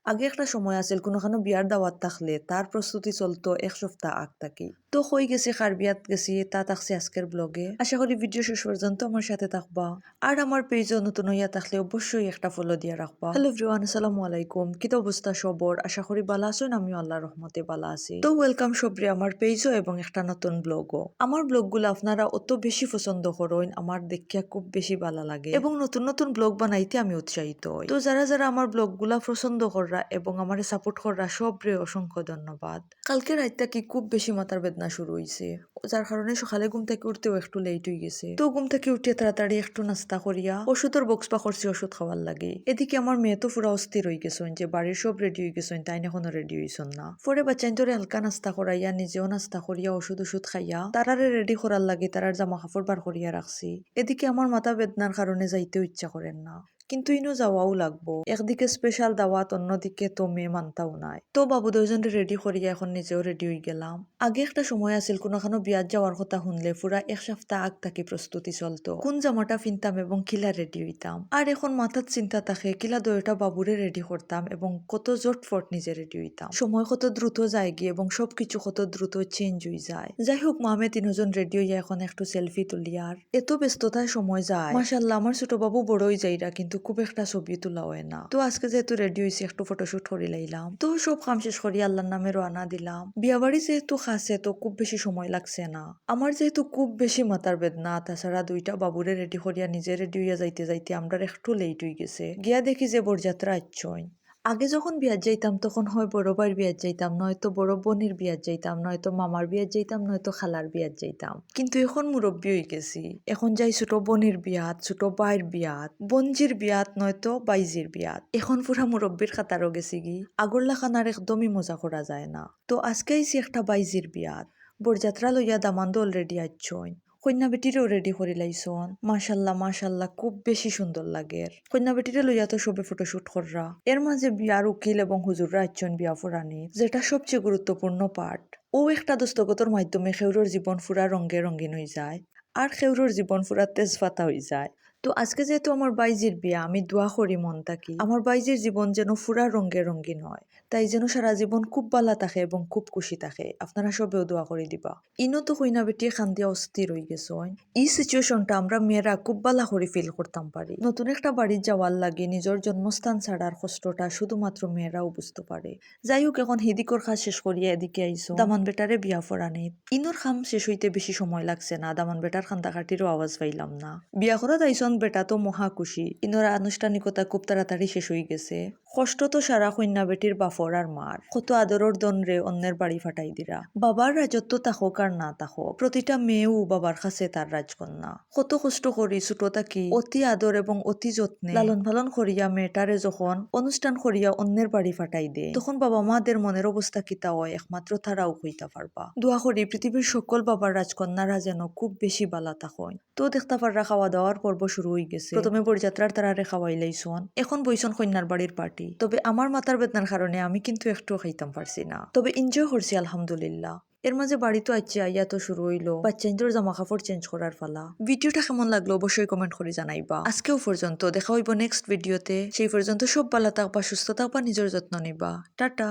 আগে একটা সময় আছিল কোনোখানো বিয়ার দাওয়াত থাকলে তার প্রস্তুতি চলতো এক সপ্তাহ আগ থাকি। তো হয়ে গেছি কার বিয়াত গেছি তা থাকছে আজকের ব্লগে। আশা করি ভিডিও শেষ পর্যন্ত আমার সাথে থাকবা। আর আমার পেজও নতুন হইয়া থাকলে অবশ্যই একটা ফলো দিয়ে রাখবা। হ্যালো এভরিওয়ান, আসসালামু আলাইকুম। কি তো অবস্থা সবর? আশা করি ভালো আছেন, আমিও আল্লাহর রহমতে ভালো আছি। তো ওয়েলকাম সবরে আমার পেজও এবং একটা নতুন ব্লগও। আমার ব্লগগুলো আপনারা অত বেশি পছন্দ করেন, আমার দেখিয়া খুব বেশি ভালো লাগে এবং নতুন নতুন ব্লগ বানাইতে আমি উৎসাহিত হই। তো যারা যারা আমার ব্লগগুলা পছন্দ কররা এবং আমার সাপোর্ট কররা সবরে অসংখ্য ধন্যবাদ। কালকে রাতটা কি খুব বেশি মাথার বেদনা শুরু হয়েছে, যার কারণে সকালে ঘুম থেকে উঠতেও একটু লেট হয়ে গেছে। তো ঘুম থেকে উঠিয়ে তাড়াতাড়ি একটু নাস্তা করিয়া ওষুধের বক্স বা করছি ওষুধ খাওয়ার লাগে। এদিকে আমার মেয়ে তো পুরা অস্থির হয়ে গেছেন যে বাড়ির সব রেডি হয়ে গেছেন, তাই এখনো রেডি হয়েছেন না। পরে বাচ্চাইন তোরে হালকা নাস্তা করাইয়া নিজেও নাস্তা করিয়া ওষুধ খাইয়া তারারে রেডি করার লাগে তারার জামা কাপড় বার করিয়া রাখছি। এদিকে আমার মাথা বেদনার কারণে যাইতেও ইচ্ছা করেন না, কিন্তু ইনো যাওয়াও লাগবো। একদিকে স্পেশাল দাওয়াত, অন্যদিকে তো মেয়ে মানতাও নাই। তো বাবু দুইজন রেডি করিয়া এখন নিজেও রেডি হয়ে গেলাম। আগে একটা সময় আছিল কোনোখানো বিয়াত যাওয়ার কথা শুনলে পুরা এক সপ্তাহ আগ থাকি প্রস্তুতি চলতো, কোন জামাটা কিনতাম এবং কিলা রেডি হইতাম। আর এখন মাথার চিন্তা থাকে কিলা দয়টা বাবুরে রেডি করতাম এবং কত জটফট নিজে রেডি হইতাম। সময় কত দ্রুত যায় গিয়ে এবং সবকিছু কত দ্রুত চেঞ্জ হয়ে যায়। যাই হোক, মামে তিনজন রেডি হইয়া এখন একটু সেলফি তুলিয়ার এত ব্যস্ততায় সময় যায়। মাশাআল্লাহ, আমার ছোট বাবু বড়ই যাইরা কিন্তু খুব একটা ছবি তোলা হয় না। তো আজকে যেহেতু রেডি হয়েছি একটু ফটোশুট করে লাইলাম। তো সব কাম শেষ করি আল্লাহর নামে রওনা দিলাম। বিয়াবাড়ি যেহেতু খাসে তো খুব বেশি সময় লাগছে না। আমার যেহেতু খুব বেশি মাথার বেদনা, তাছাড়া দুইটা বাবুরে রেডি করিয়া নিজে রেডি হইয়া যাইতে যাইতে আমরা একটু লেট হয়ে গেছে। গিয়া দেখি যে বরযাত্রা আচ্ছয়। আগে যখন বিয়াত যাইতাম তখন হয় বড় ভাইয়ের বিয়াত যাইতাম, নয়তো বড় বোনের বিয়াত যাইতাম, নয়তো মামার বিয়াত যাইতাম, নয়তো খালার বিয়াত যাইতাম। কিন্তু এখন মুরব্বী হয়ে গেছি, এখন যাই ছোট বোনের বিয়াত, ছোট ভাইয়ের বিয়াত, বঞ্জির বিয়াত, নয়তো বাইজির বিয়াত। এখন পুরা মুরব্বীর খাতারও গেছি গি। আগরলা খানার একদমই মজা করা যায় না। তো আজকে আইছি একটা বাইজির বিয়াত। বরযাত্রা লইয়া দামান্দ অলরেডি আচ্ছয়। কন্যা বেটিরও রেডি করে লাইছন। মাশাল্লাহ মাশাল্লাহ, খুব বেশি সুন্দর লাগে। কন্যা বেটিরে লইয়া তো সবে ফটোশুট কররা। এর মাঝে বিয়ার উকিল এবং হুজুররা আচ্ছন বিয়া ফোরানি, যেটা সবচেয়ে গুরুত্বপূর্ণ পার্ট। ও একটা দস্তগতর মাধ্যমে খেউরোর জীবন ফুরা রঙে রঙিন হয়ে যায় আর খেউরোর জীবন ফুরা তেজপাতা হয়ে যায়। তো আজকে যেহেতু আমার বাইজির বিয়া, আমি দোয়া করি মন থাকি আমার বাইজির জীবন যেন ফুরা রঙে রঙিন হয়, তাই যেন সারা জীবন খুব ভালো থাকে এবং খুব খুশি থাকে। আপনারা সবেও দোয়া করে দিবা। ইনো তো কইনা বেটিয়ে খান্দিয়া অস্থির হয়ে গেছে। এই সিচুয়েশনটা আমরা মেয়েরা খুব ভালো করে ফিল করতাম পারি। নতুন একটা বাড়ি যাওয়ার লাগে নিজের জন্মস্থান ছাড়ার কষ্টটা শুধুমাত্র মেয়েরাও বুঝতে পারে। যাই হোক, এখন হিদিকর কাজ শেষ করিয়া এদিকে আইসো দামান বেটারে বিয়া ফরানি। ইনোর খাম শেষ হইতে বেশি সময় লাগছে না, দামান বেটার খান্দাকাটিরও আওয়াজ পাইলাম না। বিয়া করা তাইছন বেটা তো মহা খুশি। ইনোর আনুষ্ঠানিকতা খুব তাড়াতাড়ি শেষ হয়ে গেছে। কষ্ট তো সারা কন্যা বেটির বাফর আর মার, কত আদরের দনরে অন্যের বাড়ি ফাটাই দিরা। বাবার রাজত্ব তাহক আর না তাহক, প্রতিটা মেয়েও বাবার কাছে তার রাজকন্যা। কত কষ্ট করি ছোট থাকি অতি আদর এবং অতি যত্নে লালন পালন করিয়া মেয়েটারে যখন অনুষ্ঠান করিয়া অন্যের বাড়ি ফাটাই দে, তখন বাবা মাদের মনের অবস্থা কিতা হয় একমাত্র তারাও কইতা পারবা। দোয়া করি পৃথিবীর সকল বাবার রাজকন্যারা যেন খুব বেশি বালা থাকেন। তো দেখতে পাররা খাওয়া দাওয়ার পর্ব শুরু হয়ে গেছে। প্রথমে বরযাত্রার তারারে খাওয়াই লাইছন, এখন বইছন কন্যার বাড়ির পার্টি। তবে আমার মাথার বেদনার কারণে আমি কিন্তু একটু খাইতাম পারছি না, তবে এনজয় করছি আলহামদুলিল্লাহ। এর মাঝে বাড়ি তো আচ্ছা ইয়া তো শুরু হইলো বাচ্চাইনদের জামা কাপড় চেঞ্জ করার ফালা। ভিডিওটা কেমন লাগলো অবশ্যই কমেন্ট করে জানাইবা। আজকেও পর্যন্ত দেখা হইব নেক্সট ভিডিওতে। সেই পর্যন্ত সব ভালো থাকবা, সুস্থ থাকবা, নিজের যত্ন নিবা। টাটা।